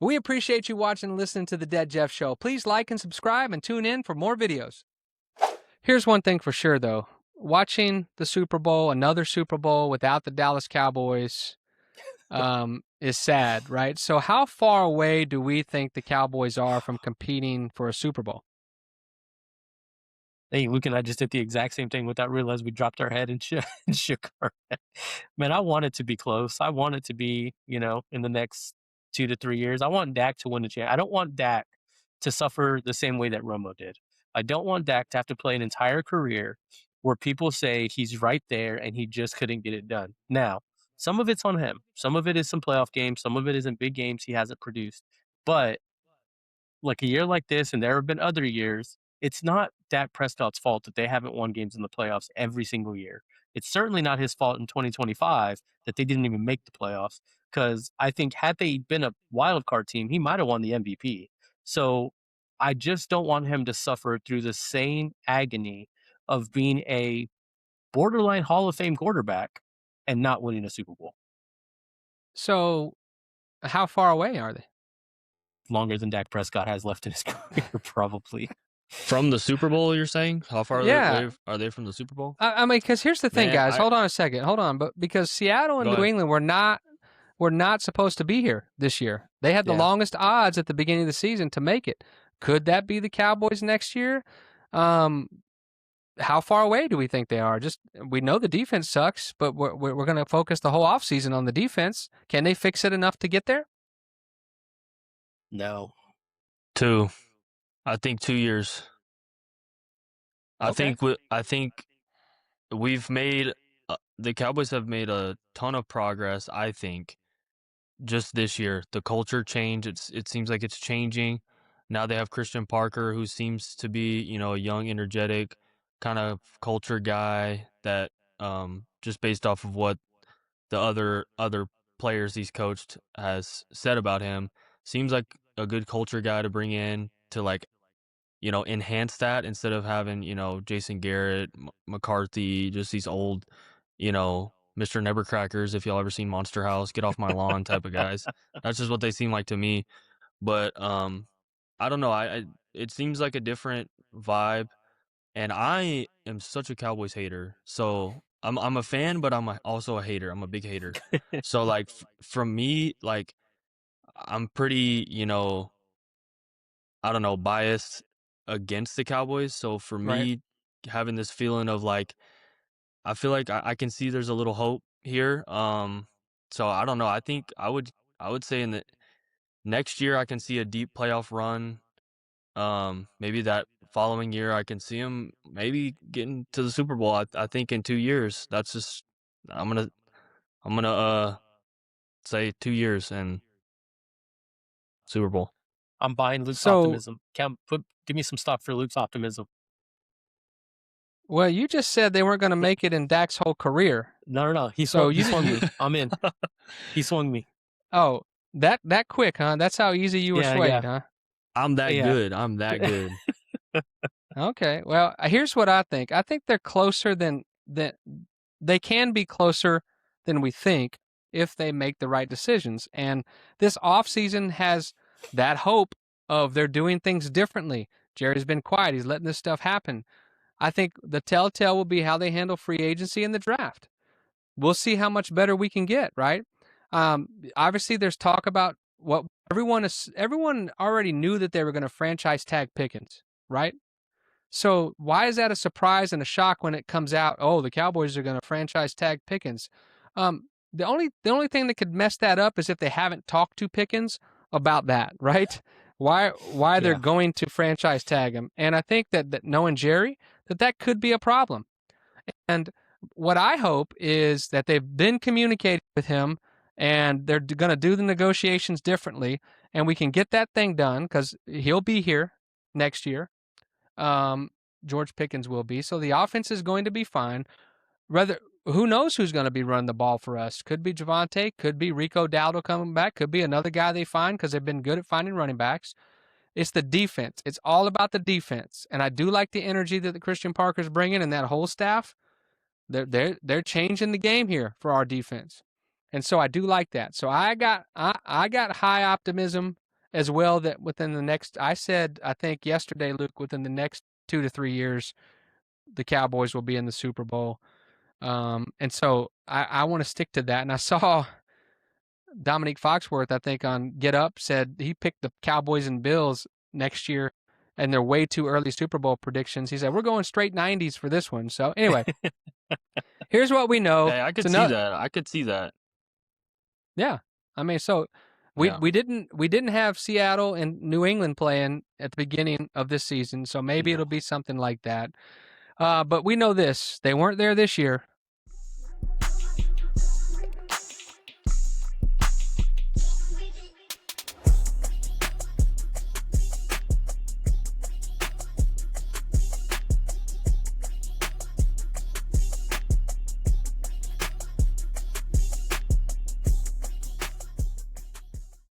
We appreciate you watching and listening to The Dead Jeff Show. Please like and subscribe and tune in for more videos. Here's one thing for sure, though. Watching the Super Bowl, another Super Bowl without the Dallas Cowboys, is sad, right? So how far away do we think the Cowboys are from competing for a Super Bowl? Hey, Luke and I just did the exact same thing without realizing we dropped our head and shook our head. Man, I want it to be close. I want it to be, in the next 2 to 3 years. I want Dak to win the champ. I don't want Dak to suffer the same way that Romo did. I don't want Dak to have to play an entire career where people say he's right there and he just couldn't get it done. Now, some of it's on him. Some of it is some playoff games. Some of it is in big games he hasn't produced. But like a year like this, and there have been other years, it's not Dak Prescott's fault that they haven't won games in the playoffs every single year. It's certainly not his fault in 2025 that they didn't even make the playoffs, because I think had they been a wild card team, he might have won the MVP. So I just don't want him to suffer through the same agony of being a borderline Hall of Fame quarterback and not winning a Super Bowl. So how far away are they? Longer than Dak Prescott has left in his career, probably. From the Super Bowl, you're saying? How far are they from the Super Bowl? I mean, because here's the thing, Man, guys. Hold on a second. Hold on. But because Seattle and New England were not supposed to be here this year. They had the longest odds at the beginning of the season to make it. Could that be the Cowboys next year? How far away do we think they are? We know the defense sucks, but we're going to focus the whole offseason on the defense. Can they fix it enough to get there? No. 2. I think 2 years. Okay. I think we've made the Cowboys have made a ton of progress. I think just this year, the culture change. It seems like it's changing. Now they have Christian Parker, who seems to be a young, energetic kind of culture guy that just based off of what the other players he's coached has said about him, seems like a good culture guy to bring in to enhance that instead of having, Jason Garrett, McCarthy, just these old, Mr. Nevercrackers, if y'all ever seen Monster House, get off my lawn type of guys. That's just what they seem like to me. But I don't know. It seems like a different vibe, and I am such a Cowboys hater. So I'm a fan, but I'm also a hater. I'm a big hater. So like from me, like I'm pretty, I don't know, biased against the Cowboys. So for me, having this feeling of like, I feel like I can see there's a little hope here. So I don't know. I think I would say in the next year I can see a deep playoff run. Maybe that following year I can see him maybe getting to the Super Bowl. I think in 2 years. That's just I'm gonna say 2 years and Super Bowl. I'm buying Luke's optimism. Give me some stock for Luke's optimism. Well, you just said they weren't going to make it in Dak's whole career. No. He swung me. I'm in. He swung me. Oh, that quick, huh? That's how easy you were swayed, huh? I'm that good. I'm that good. Okay. Well, here's what I think. I think they're closer than they can be closer than we think if they make the right decisions. And this offseason has that hope of they're doing things differently. Jerry's been quiet. He's letting this stuff happen. I think the telltale will be how they handle free agency and the draft. We'll see how much better we can get, right? Obviously, there's talk about what everyone already knew that they were going to franchise tag Pickens, right? So why is that a surprise and a shock when it comes out? Oh, the Cowboys are going to franchise tag Pickens. The only thing that could mess that up is if they haven't talked to Pickens about that, right? Why they're going to franchise tag him. And I think that knowing Jerry, that could be a problem. And what I hope is that they've been communicating with him and they're going to do the negotiations differently and we can get that thing done because he'll be here next year. George Pickens will be. So the offense is going to be fine. Who knows who's going to be running the ball for us? Could be Javonte, could be Rico Dowdle coming back, could be another guy they find because they've been good at finding running backs. It's the defense. It's all about the defense. And I do like the energy that the Christian Parker's bringing and that whole staff. They're changing the game here for our defense. And so I do like that. So I got high optimism as well that within the next, I said, I think yesterday, Luke, within the next 2 to 3 years, the Cowboys will be in the Super Bowl. And so I want to stick to that. And I saw Dominique Foxworth, I think on Get Up, said he picked the Cowboys and Bills next year, and they're way too early Super Bowl predictions. He said, we're going straight 90s for this one. So anyway, here's what we know. Hey, I could So see that. I could see that. Yeah. I mean, so Yeah. we didn't have Seattle and New England playing at the beginning of this season, so maybe No. it'll be something like that. But we know this. They weren't there this year.